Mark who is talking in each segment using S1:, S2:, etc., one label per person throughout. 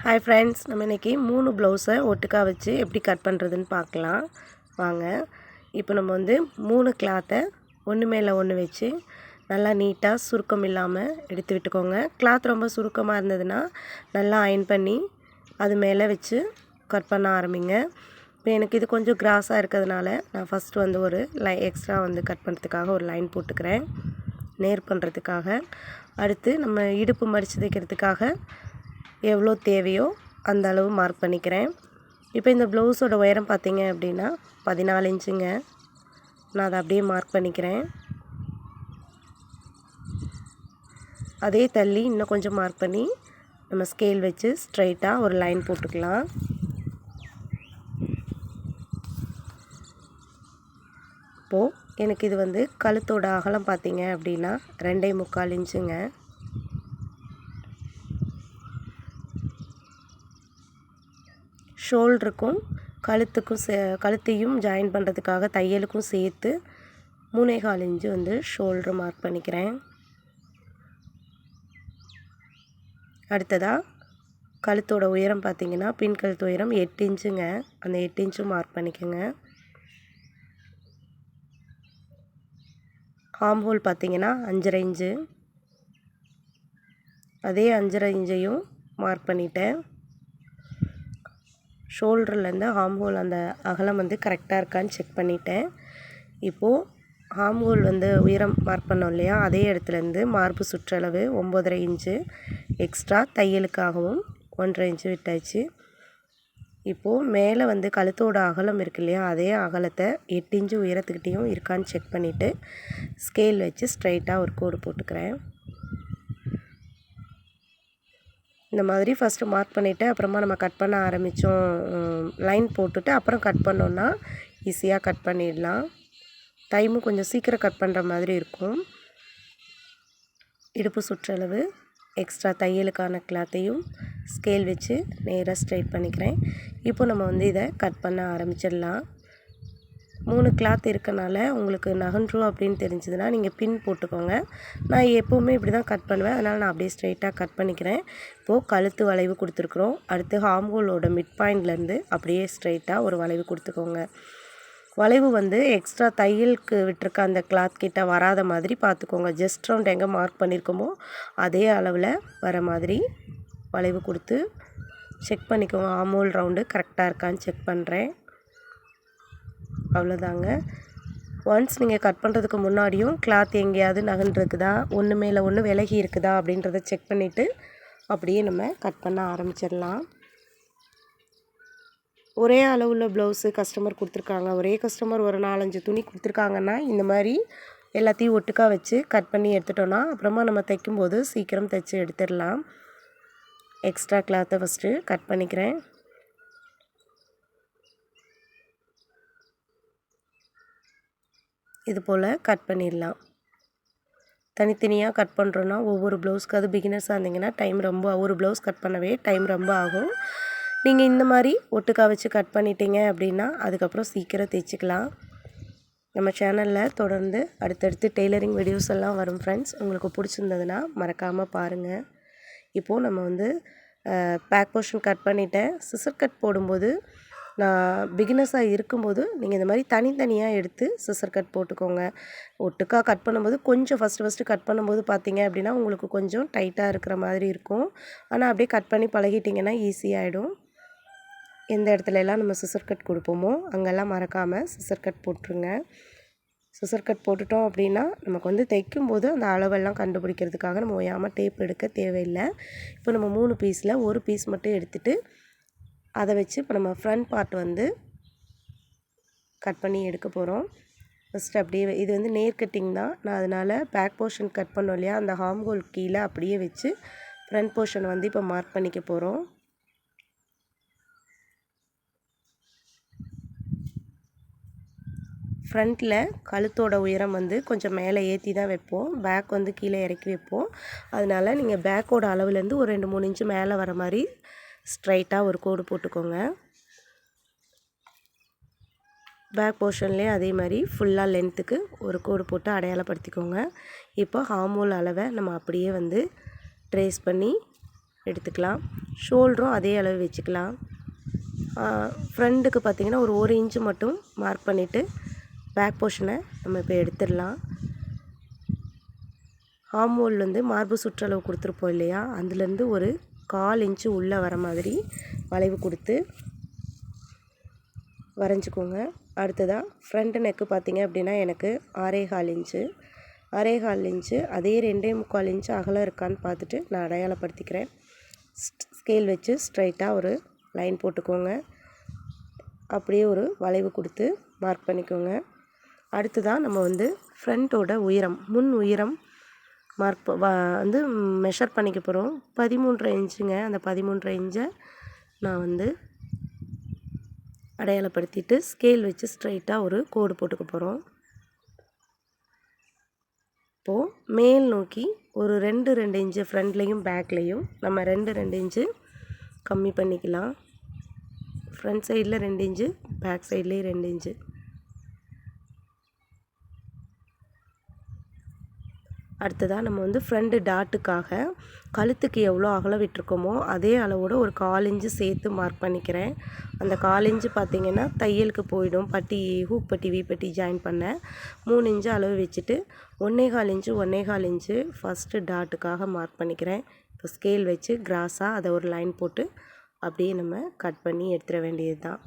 S1: Hi friends, நம்ம இன்னைக்கு 3 ப்ளவுஸை ஒட்டுக்கா வச்சு எப்படி கட் பண்ணுறதுன்னு பார்க்கலாம் வாங்க. இப்போ நம்ம வந்து 3 கிளாத்தை ஒன்று மேலே ஒன்று வச்சு நல்லா நீட்டாக சுருக்கம் இல்லாமல் எடுத்து விட்டுக்கோங்க. கிளாத் ரொம்ப சுருக்கமாக இருந்ததுன்னா நல்லா அயன் பண்ணி அது மேலே வச்சு கட் பண்ண ஆரம்பிங்க. இப்போ எனக்கு இது கொஞ்சம் கிராஸாக இருக்கிறதுனால நான் ஃபஸ்ட்டு வந்து ஒரு எக்ஸ்ட்ரா வந்து கட் பண்ணுறதுக்காக ஒரு லைன் போட்டுக்கிறேன், நேர் பண்ணுறதுக்காக. அடுத்து நம்ம இடுப்பு மடித்து தைக்கிறதுக்காக எவ்வளோ தேவையோ அந்த அளவு மார்க் பண்ணிக்கிறேன். இப்போ இந்த ப்ளவுஸோட உயரம் பார்த்தீங்க அப்படின்னா 14 இன்ச்சுங்க. நான் அதை அப்படியே மார்க் பண்ணிக்கிறேன். அதே தள்ளி இன்னும் கொஞ்சம் மார்க் பண்ணி நம்ம ஸ்கேல் வச்சு ஸ்ட்ரைட்டாக ஒரு லைன் போட்டுக்கலாம். இப்போது எனக்கு இது வந்து கழுத்தோட அகலம் பார்த்தீங்க அப்படின்னா 2.25 இன்ச்சுங்க. ஷோல்டருக்கும் கழுத்தையும் ஜாயின் பண்ணுறதுக்காக தையலுக்கும் சேர்த்து 3.25 இன்ச்சு வந்து ஷோல்டரு மார்க் பண்ணிக்கிறேன். அடுத்ததாக கழுத்தோட உயரம் பார்த்திங்கன்னா பின் கழுத்து உயரம் 8 இன்ச்சுங்க. அந்த 8 இன்ச்சும் மார்க் பண்ணிக்கோங்க. ஆம் ஹோல் பார்த்திங்கன்னா 5.5 இன்ச்சு. அதே 5.5 இன்ச்சையும் மார்க் பண்ணிட்டேன். ஷோல்டர்லேருந்து ஆம் ஹோல் அந்த அகலம் வந்து கரெக்டாக இருக்கான்னு செக் பண்ணிட்டேன். இப்போது ஆம் ஹோல் வந்து உயரம் மார்க் பண்ணோம் இல்லையா, அதே இடத்துலேருந்து மார்பு சுற்றளவு 9.5 இன்ச்சு எக்ஸ்ட்ரா தையலுக்காகவும் 1.5 இன்ச்சு விட்டாச்சு. இப்போது மேலே வந்து கழுத்தோட அகலம் இருக்கு இல்லையா, அதே அகலத்தை 8 இன்ச்சு உயரத்துக்கிட்டேயும் இருக்கான்னு செக் பண்ணிவிட்டு ஸ்கேல் வச்சு ஸ்ட்ரைட்டாக ஒரு கோடு போட்டுக்கிறேன். இந்த மாதிரி ஃபஸ்ட்டு மார்க் பண்ணிவிட்டு அப்புறமா நம்ம கட் பண்ண ஆரம்பித்தோம், லைன் போட்டுட்டு அப்புறம் கட் பண்ணோன்னா ஈஸியாக கட் பண்ணிடலாம். டைமும் கொஞ்சம் சீக்கிரம் கட் பண்ணுற மாதிரி இருக்கும். இடுப்பு சுற்றளவு எக்ஸ்ட்ரா தையலுக்கான கிளாத்தையும் ஸ்கேல் வச்சு நேராக ஸ்ட்ரைட் பண்ணிக்கிறேன். இப்போ நம்ம வந்து இதை கட் பண்ண ஆரம்பிச்சிடலாம். 3 கிளாத் இருக்கனால உங்களுக்கு நகன்றும் அப்படின்னு தெரிஞ்சதுன்னா நீங்கள் பின் போட்டுக்கோங்க. நான் எப்போவுமே இப்படி தான் கட் பண்ணுவேன், அதனால் நான் அப்படியே ஸ்ட்ரைட்டாக கட் பண்ணிக்கிறேன். இப்போது கழுத்து வளைவு கொடுத்துருக்குறோம். அடுத்து ஆம் ஹோலோட மிட் பாயிண்ட்லேருந்து அப்படியே ஸ்ட்ரைட்டாக ஒரு வளைவு கொடுத்துக்கோங்க. வளைவு வந்து எக்ஸ்ட்ரா தையலுக்கு விட்டுருக்க அந்த கிளாத் கிட்ட வராத மாதிரி பார்த்துக்கோங்க. ஜஸ்ட் ரவுண்ட் எங்கே மார்க் பண்ணியிருக்கோமோ அதே அளவில் வர மாதிரி வளைவு கொடுத்து செக் பண்ணிக்கோங்க. ஆம் ஹோல் ரவுண்டு கரெக்டாக இருக்கான்னு செக் பண்ணுறேன். அவ்வளோதாங்க. ஒன்ஸ் நீங்கள் கட் பண்ணுறதுக்கு முன்னாடியும் கிளாத் எங்கேயாவது நகன்றிருக்குதா, ஒன்று மேலே ஒன்று விலகி இருக்குதா அப்படின்றத செக் பண்ணிவிட்டு அப்படியே நம்ம கட் பண்ண ஆரம்பிச்சிடலாம். ஒரே அளவுள்ள ப்ளவுஸு கஸ்டமர் கொடுத்துருக்காங்க, ஒரே கஸ்டமர் ஒரு 4-5 துணி கொடுத்துருக்காங்கன்னா இந்த மாதிரி எல்லாத்தையும் ஒட்டுக்கா வச்சு கட் பண்ணி எடுத்துட்டோன்னா அப்புறமா நம்ம தைக்கும்போது சீக்கிரம் தைச்சி எடுத்துடலாம். எக்ஸ்ட்ரா கிளாத்தை ஃபஸ்ட்டு கட் பண்ணிக்கிறேன். இது போல் கட் பண்ணிடலாம். தனித்தனியாக கட் பண்ணுறோன்னா ஒவ்வொரு ப்ளவுஸ்க்கு, அது பிகினர்ஸாக இருந்தீங்கன்னா டைம் ரொம்ப, ஒரு ப்ளவுஸ் கட் பண்ணவே டைம் ரொம்ப ஆகும். நீங்கள் இந்த மாதிரி ஒட்டுக்கா வச்சு கட் பண்ணிட்டீங்க அப்படின்னா அதுக்கப்புறம் சீக்கிரம் தைச்சிக்கலாம். நம்ம சேனலில் தொடர்ந்து அடுத்தடுத்து டெய்லரிங் வீடியோஸ் எல்லாம் வரும் ஃப்ரெண்ட்ஸ். உங்களுக்கு பிடிச்சிருந்ததுன்னா மறக்காமல் பாருங்கள். இப்போது நம்ம வந்து பேக் போர்ஷன் கட் பண்ணிவிட்டேன். சிசர் கட் போடும்போது நான் பிகினர்ஸாக இருக்கும்போது நீங்கள் இந்த மாதிரி தனித்தனியாக எடுத்து சிசர் கட் போட்டுக்கோங்க. ஒட்டுக்கா கட் பண்ணும்போது கொஞ்சம் ஃபஸ்ட்டு கட் பண்ணும்போது பார்த்தீங்க அப்படின்னா உங்களுக்கு கொஞ்சம் டைட்டாக இருக்கிற மாதிரி இருக்கும். ஆனால் அப்படியே கட் பண்ணி பழகிட்டிங்கன்னா ஈஸியாகிடும். எந்த இடத்துல எல்லாம் நம்ம சிசர் கட் கொடுப்போமோ அங்கெல்லாம் மறக்காமல் சிசர் கட் போட்டுருங்க. சிசர் கட் போட்டுட்டோம் அப்படின்னா நமக்கு வந்து தைக்கும்போது அந்த அளவெல்லாம் கண்டுபிடிக்கிறதுக்காக நம்ம ஓயாமல் டேப் எடுக்க தேவையில்லை. இப்போ நம்ம 3 பீஸில் ஒரு பீஸ் மட்டும் எடுத்துகிட்டு அதை வச்சு இப்போ நம்ம ஃப்ரண்ட் பார்ட் வந்து கட் பண்ணி எடுக்க போகிறோம். ஃபஸ்ட்டு அப்படியே இது வந்து நேர் கட்டிங் தான், நான் அதனால் பேக் போர்ஷன் கட் பண்ணோம் இல்லையா, அந்த ஆம் ஹோல் கீழே அப்படியே வச்சு ஃப்ரண்ட் போர்ஷன் வந்து இப்போ மார்க் பண்ணிக்க போகிறோம். ஃப்ரண்ட்டில் கழுத்தோட உயரம் வந்து கொஞ்சம் மேலே ஏற்றி தான் வைப்போம், பேக் வந்து கீழே இறக்கி வைப்போம். அதனால் நீங்கள் பேக்கோட அளவுலேருந்து ஒரு 2-3 இன்ச்சு மேலே வர மாதிரி ஸ்ட்ரைட்டாக ஒரு கோடு போட்டுக்கோங்க. பேக் போர்ஷன்லேயே அதே மாதிரி ஃபுல்லாக லென்த்துக்கு ஒரு கோடு போட்டு அடையாளப்படுத்திக்கோங்க. இப்போ ஆம் ஹோல் அளவை நம்ம அப்படியே வந்து ட்ரேஸ் பண்ணி எடுத்துக்கலாம். ஷோல்டரும் அதே அளவு வச்சுக்கலாம். ஃப்ரண்ட்டுக்கு பார்த்திங்கன்னா ஒரு 1 இன்ச்சு மட்டும் மார்க் பண்ணிவிட்டு பேக் போர்ஷனை நம்ம இப்போ எடுத்துடலாம். ஆம் ஹோல் வந்து மார்பு சுற்றளவு கொடுத்துருப்போம் இல்லையா, அதுலேருந்து ஒரு 1/4 இன்ச்சு உள்ளே வர மாதிரி வளைவு கொடுத்து வரைஞ்சிக்கோங்க. அடுத்ததாக ஃப்ரண்ட் நெக்கு பார்த்திங்க அப்படின்னா எனக்கு 6.25 இன்ச்சு 6.25 இன்ச்சு அதே 2.25 இன்ச்சு அகலம் இருக்கான்னு பார்த்துட்டு நான் அடையாளப்படுத்திக்கிறேன். ஸ்கேல் வச்சு ஸ்ட்ரைட்டாக ஒரு லைன் போட்டுக்கோங்க. அப்படியே ஒரு வளைவு கொடுத்து மார்க் பண்ணிக்கோங்க. அடுத்ததாக நம்ம வந்து ஃப்ரண்ட்டோட உயரம் முன் உயரம் மார்க் வந்து மெஷர் பண்ணிக்க போகிறோம். 13.5 இன்ச்சுங்க. அந்த 13.5 இன்ச்சை நான் வந்து அடையாளப்படுத்திட்டு ஸ்கேல் வச்சு ஸ்ட்ரைட்டாக ஒரு கோடு போட்டுக்க போகிறோம். இப்போது மேல் நோக்கி ஒரு 2 இன்ச்சு ஃப்ரண்ட்லேயும் பேக்லேயும் நம்ம 2 இன்ச்சு கம்மி பண்ணிக்கலாம். ஃப்ரண்ட் சைடில் 2 இன்ச்சு, பேக் சைட்லேயும் 2 இன்ச்சு. அடுத்ததாக நம்ம வந்து ஃப்ரண்ட்டு டாட்டுக்காக கழுத்துக்கு எவ்வளோ அகலம் விட்டுருக்கோமோ அதே அளவோட ஒரு 1/4 இன்ச்சு சேர்த்து மார்க் பண்ணிக்கிறேன். அந்த 1/4 இன்ச்சு பார்த்திங்கன்னா தையலுக்கு போயிடும். பட்டி ஹூக் பட்டி வீப்பட்டி ஜாயின் பண்ண 3 இன்ச்சு அளவு வச்சுட்டு 1.25 இன்ச்சு 1.25 இன்ச்சு ஃபஸ்ட்டு டாட்டுக்காக மார்க் பண்ணிக்கிறேன். இப்போ ஸ்கேல் வச்சு கிராஸாக அதை ஒரு லைன் போட்டு அப்படியே நம்ம கட் பண்ணி எடுத்துட வேண்டியது தான்.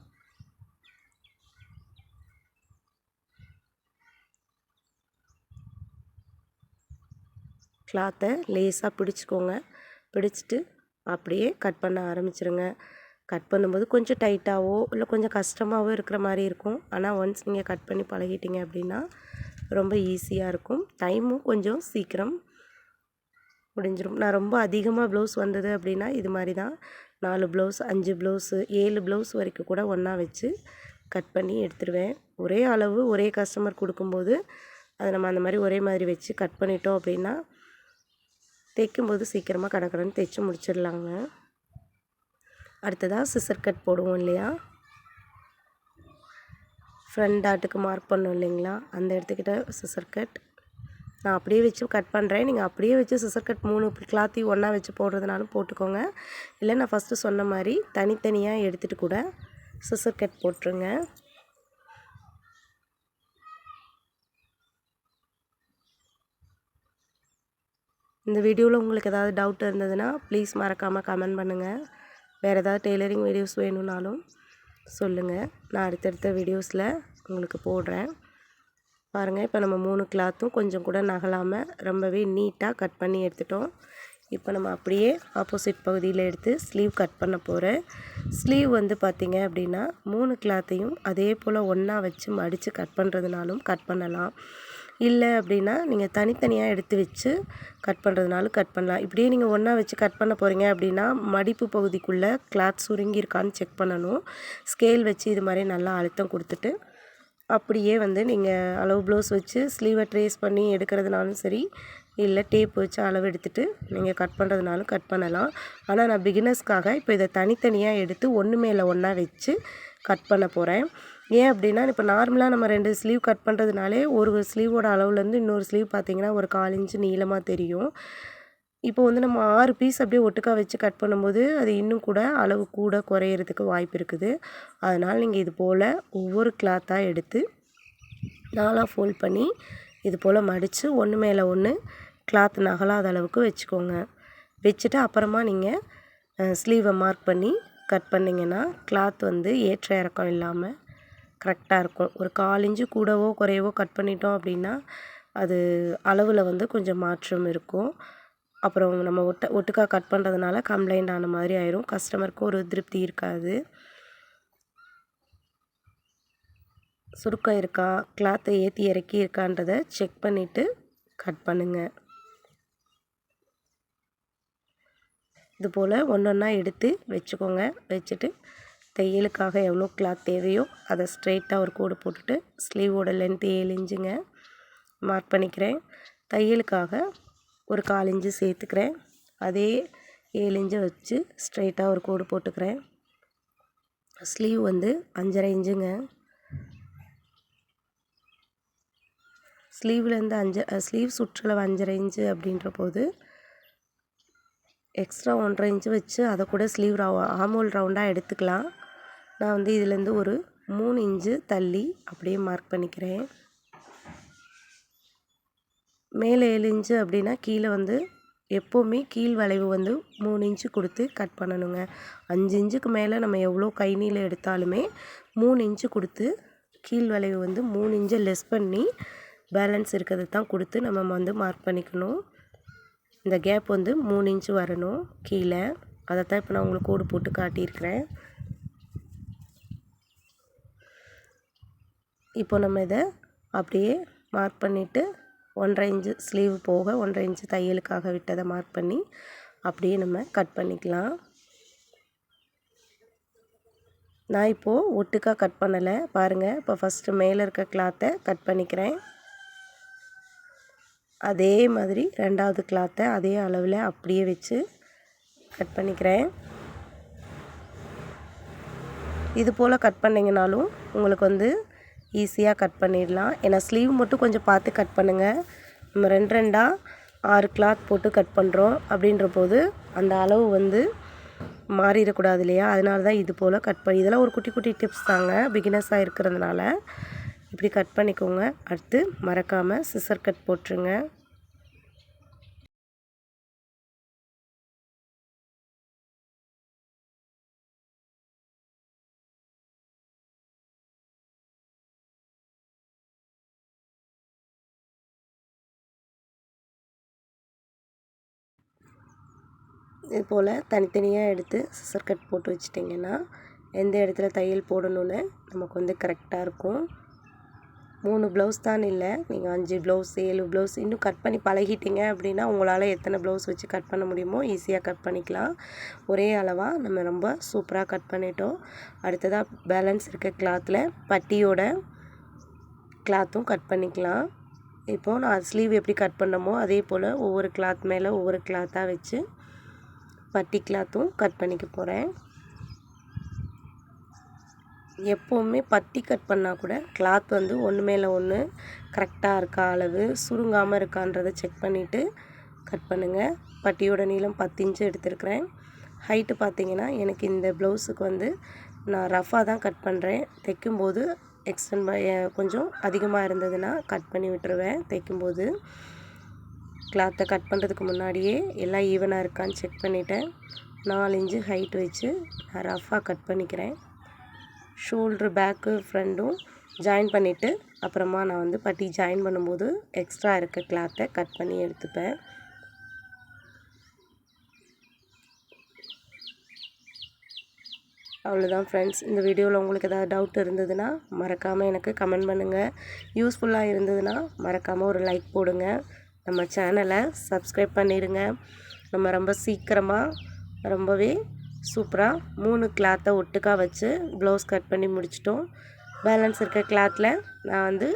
S1: கிளாத்தை லேஸாக பிடிச்சிக்கோங்க. பிடிச்சிட்டு அப்படியே கட் பண்ண ஆரம்பிச்சிருங்க. கட் பண்ணும்போது கொஞ்சம் டைட்டாகவோ இல்லை கொஞ்சம் கஷ்டமாகவோ இருக்கிற மாதிரி இருக்கும். ஆனால் ஒன்ஸ் நீங்கள் கட் பண்ணி பழகிட்டீங்க அப்படின்னா ரொம்ப ஈஸியாக இருக்கும். டைமும் கொஞ்சம் சீக்கிரம் முடிஞ்சிடும். நான் ரொம்ப அதிகமாக ப்ளவுஸ் வந்தது அப்படின்னா இது மாதிரி தான் 4 ப்ளவுஸ் 5 ப்ளவுஸு 7 ப்ளவுஸ் வரைக்கும் கூட ஒன்றா வச்சு கட் பண்ணி எடுத்துடுவேன். ஒரே அளவு ஒரே கஸ்டமர் கொடுக்கும்போது அதை நம்ம அந்த மாதிரி ஒரே மாதிரி வச்சு கட் பண்ணிட்டோம் அப்படின்னா தைக்கும்போது சீக்கிரமாக கடகடன்னு தைச்சி முடிச்சிடலாங்க. அடுத்ததாக சிசர் கட் போடுவோம் இல்லையா, ஃப்ரண்ட் டாட்டுக்கு மார்க் பண்ணோம் இல்லைங்களா, அந்த இடத்துக்கிட்ட சிசர் கட் நான் அப்படியே வச்சு கட் பண்ணுறேன். நீங்கள் அப்படியே வச்சு சிசர் கட் 3 கிளாத்தையும் ஒன்றா வச்சு போடுறதுனாலும் போட்டுக்கோங்க. இல்லை நான் ஃபஸ்ட்டு சொன்ன மாதிரி தனித்தனியாக எடுத்துகிட்டு கூட சிசர் கட் போட்டுருங்க. இந்த வீடியோவில் உங்களுக்கு ஏதாவது டவுட் இருந்ததுன்னா ப்ளீஸ் மறக்காமல் கமெண்ட் பண்ணுங்கள். வேறு ஏதாவது டெய்லரிங் வீடியோஸ் வேணும்னாலும் சொல்லுங்கள். நான் அடுத்தடுத்த வீடியோஸில் உங்களுக்கு போடுறேன். பாருங்கள், இப்போ நம்ம 3 கிளாத்தும் கொஞ்சம் கூட நகலாமல் ரொம்பவே நீட்டாக கட் பண்ணி எடுத்துட்டோம். இப்போ நம்ம அப்படியே ஆப்போசிட் பகுதியில் எடுத்து ஸ்லீவ் கட் பண்ண போகிறேன். ஸ்லீவ் வந்து பார்த்திங்க அப்படின்னா 3 கிளாத்தையும் அதே போல் ஒன்றா வச்சு மடித்து கட் பண்ணுறதுனாலும் கட் பண்ணலாம். இல்லை அப்படின்னா நீங்கள் தனித்தனியாக எடுத்து வச்சு கட் பண்ணுறதுனாலும் கட் பண்ணலாம். இப்படியே நீங்கள் ஒன்றா வச்சு கட் பண்ண போகிறீங்க அப்படின்னா மடிப்பு பகுதிக்குள்ளே கிளாத் சுருங்கியிருக்கான்னு செக் பண்ணணும். ஸ்கேல் வச்சு இது மாதிரி நல்லா அழுத்தம் கொடுத்துட்டு அப்படியே வந்து நீங்கள் அளவு ப்ளவுஸ் வச்சு ஸ்லீவை ட்ரேஸ் பண்ணி எடுக்கிறதுனாலும் சரி, இல்லை டேப் வச்சு அளவு எடுத்துகிட்டு நீங்கள் கட் பண்ணுறதுனாலும் கட் பண்ணலாம். ஆனால் நான் பிகினர்ஸ்க்காக இப்போ இதை தனித்தனியாக எடுத்து ஒன்று மேலே ஒன்றா வச்சு கட் பண்ண போகிறேன். ஏன் அப்படின்னா இப்போ நார்மலாக நம்ம 2 ஸ்லீவ் கட் பண்ணுறதுனாலே ஒரு ஸ்லீவோட அளவுலேருந்து இன்னொரு ஸ்லீவ் பார்த்திங்கன்னா ஒரு 1/4 இன்ச்சு நீளமாக தெரியும். இப்போ வந்து நம்ம 6 பீஸ் அப்படியே ஒட்டுக்கா வச்சு கட் பண்ணும்போது அது இன்னும் கூட அளவு கூட குறையிறதுக்கு வாய்ப்பு இருக்குது. அதனால் நீங்கள் இது போல் ஒவ்வொரு கிளாத்தாக எடுத்து 4ஆக ஃபோல்ட் பண்ணி இது போல் மடித்து ஒன்று மேலே ஒன்று கிளாத் நகலாத அளவுக்கு வச்சுக்கோங்க. வச்சுட்டு அப்புறமா நீங்கள் ஸ்லீவை மார்க் பண்ணி கட் பண்ணிங்கன்னா கிளாத் வந்து ஏற்ற இறக்கம் இல்லாமல் கரெக்டாக இருக்கும். ஒரு 1/4 இன்ச்சு கூடவோ குறையவோ கட் பண்ணிட்டோம் அப்படின்னா அது அளவில் வந்து கொஞ்சம் மாற்றம் இருக்கும். அப்புறம் நம்ம ஒட்டுக்கா கட் பண்ணுறதுனால கம்ப்ளைண்ட் ஆன மாதிரி ஆயிரும். கஸ்டமருக்கும் ஒரு திருப்தி இருக்காது. சுருக்கம் இருக்கா, கிளாத்தை ஏற்றி இறக்கி இருக்கான்றதை செக் பண்ணிவிட்டு கட் பண்ணுங்கள். இது போல் ஒன்றொன்னா எடுத்து வச்சுக்கோங்க. வச்சுட்டு தையலுக்காக எவ்வளோ கிளாத் தேவையோ அதை ஸ்ட்ரெயிட்டாக ஒரு கோடு போட்டுட்டு ஸ்லீவோட லென்த்து 7 இன்ச்சுங்க மார்க் பண்ணிக்கிறேன். தையலுக்காக ஒரு 1/4 இன்ச்சு சேர்த்துக்கிறேன். அதே 7 இன்ச்சை வச்சு ஸ்ட்ரெயிட்டாக ஒரு கோடு போட்டுக்கிறேன். ஸ்லீவ் வந்து 5.5 இன்ச்சுங்க. ஸ்லீவ்லேருந்து ஸ்லீவ் சுற்றளவு 5.5 இன்ச்சு அப்படின்ற போது எக்ஸ்ட்ரா 1.5 இன்ச்சு வச்சு அதை கூட ஸ்லீவ் ஆமோல் ரவுண்டாக எடுத்துக்கலாம். நான் வந்து இதுலேருந்து ஒரு 3 இன்ச்சு தள்ளி அப்படியே மார்க் பண்ணிக்கிறேன். மேலே 7 இன்ச்சு அப்படின்னா கீழே வந்து எப்போவுமே கீழ் வளைவு வந்து 3 இன்ச்சு கொடுத்து கட் பண்ணணுங்க. 5 இன்ச்சுக்கு மேலே நம்ம எவ்வளோ கை நீளம் எடுத்தாலுமே 3 இன்ச்சு கொடுத்து கீழ் வளைவு வந்து 3 இன்ச்சை லெஸ் பண்ணி பேலன்ஸ் இருக்கிறது தான் கொடுத்து நம்ம வந்து மார்க் பண்ணிக்கணும். இந்த கேப் வந்து 3 இன்ச்சு வரணும் கீழே. அதை தான் இப்போ நான் உங்களுக்கு கோடு போட்டு காட்டியிருக்கிறேன். இப்போ நம்ம இதை அப்படியே மார்க் பண்ணிவிட்டு 1.5 இன்ச்சு ஸ்லீவ் போக 1.5 இன்ச்சு தையலுக்காக விட்டதை மார்க் பண்ணி அப்படியே நம்ம கட் பண்ணிக்கலாம். நான் இப்போது ஒட்டுக்கா கட் பண்ணலை பாருங்கள். இப்போ ஃபஸ்ட்டு மேலே இருக்க கிளாத்தை கட் பண்ணிக்கிறேன். அதே மாதிரி ரெண்டாவது கிளாத்தை அதே அளவில் அப்படியே வச்சு கட் பண்ணிக்கிறேன். இது போல் கட் பண்ணிங்கனாலும் உங்களுக்கு வந்து ஈஸியாக கட் பண்ணிடலாம். ஏன்னா ஸ்லீவ் மட்டும் கொஞ்சம் பார்த்து கட் பண்ணுங்கள். நம்ம 2 6 கிளாத் போட்டு கட் பண்ணுறோம் அப்படின்ற போது அந்த அளவு வந்து மாறிடக்கூடாது இல்லையா? அதனால தான் இது போல் கட் பண்ணி, இதெல்லாம் ஒரு குட்டி குட்டி டிப்ஸ் தாங்க, பிகினர்ஸாக இருக்கிறதுனால இப்படி கட் பண்ணிக்கோங்க. அடுத்து மறக்காமல் சிசர் கட் போட்டுருங்க. இது போல் தனித்தனியாக எடுத்து சிசர் கட் போட்டு வச்சிட்டிங்கன்னா எந்த இடத்துல தையல் போடணுன்னு நமக்கு வந்து கரெக்டாக இருக்கும். 3 ப்ளவுஸ் தான் இல்லை, நீங்கள் 5 ப்ளவுஸ் 7 ப்ளவுஸ் இன்னும் கட் பண்ணி பழகிட்டீங்க அப்படின்னா உங்களால் எத்தனை ப்ளவுஸ் வச்சு கட் பண்ண முடியுமோ ஈஸியாக கட் பண்ணிக்கலாம். ஒரே அளவாக நம்ம ரொம்ப சூப்பராக கட் பண்ணிட்டோம். அடுத்ததாக பேலன்ஸ் இருக்க கிளாத்தில் பட்டியோட கிளாத்தும் கட் பண்ணிக்கலாம். இப்போது நான் ஸ்லீவ் எப்படி கட் பண்ணமோ அதே போல் ஒவ்வொரு கிளாத் மேலே ஒவ்வொரு கிளாத்தாக வச்சு பட்டி கிளாத்தும் கட் பண்ணிக்க போகிறேன். எப்போவுமே பட்டி கட் பண்ணால் கூட கிளாத் வந்து ஒன்று மேலே ஒன்று கரெக்டாக இருக்கா, அளவு சுருங்காமல் இருக்கான்றதை செக் பண்ணிவிட்டு கட் பண்ணுங்கள். பட்டியோட நீளம் 10 இன்ச்சு எடுத்துருக்கிறேன். ஹைட்டு பார்த்திங்கன்னா எனக்கு இந்த ப்ளவுஸுக்கு வந்து நான் ரஃபாக தான் கட் பண்ணுறேன். தைக்கும்போது எக்ஸ்டெண்ட் கொஞ்சம் அதிகமாக இருந்ததுன்னா கட் பண்ணி விட்டுருவேன். தைக்கும்போது கிளாத்தை கட் பண்ணுறதுக்கு முன்னாடியே எல்லாம் ஈவனாக இருக்கான்னு செக் பண்ணிவிட்டேன். 4 இன்ச்சு ஹைட் வச்சு நான் ரஃபாக கட் பண்ணிக்கிறேன். ஷோல்ட்ரு பேக்கு ஃப்ரண்ட்டும் ஜாயின் பண்ணிவிட்டு அப்புறமா நான் வந்து பட்டி ஜாயின் பண்ணும்போது எக்ஸ்ட்ரா இருக்க கிளாத்தை கட் பண்ணி எடுத்துப்பேன். அவ்வளோதான் ஃப்ரெண்ட்ஸ். இந்த வீடியோவில் உங்களுக்கு ஏதாவது டவுட் இருந்ததுன்னா மறக்காமல் எனக்கு கமெண்ட் பண்ணுங்கள். யூஸ்ஃபுல்லாக இருந்ததுன்னா மறக்காமல் ஒரு லைக் போடுங்க. நம்ம சேனலை சப்ஸ்கிரைப் பண்ணிடுங்க. நம்ம ரொம்ப சீக்கிரமாக ரொம்பவே சூப்பராக 3 கிளாத்தை ஒட்டுக்கா வச்சு ப்ளவுஸ் கட் பண்ணி முடிச்சிட்டோம். பேலன்ஸ் இருக்க கிளாத்தில் நான் வந்து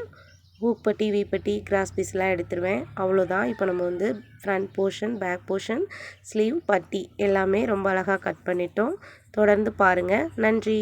S1: ஹூக் பட்டி, வி பட்டி, கிராஸ் பீஸ்லாம் எடுத்துருவேன். அவ்வளோதான். இப்போ நம்ம வந்து front portion, back portion, sleeve, பட்டி எல்லாமே ரொம்ப அழகாக கட் பண்ணிட்டோம். தொடர்ந்து பாருங்கள். நன்றி.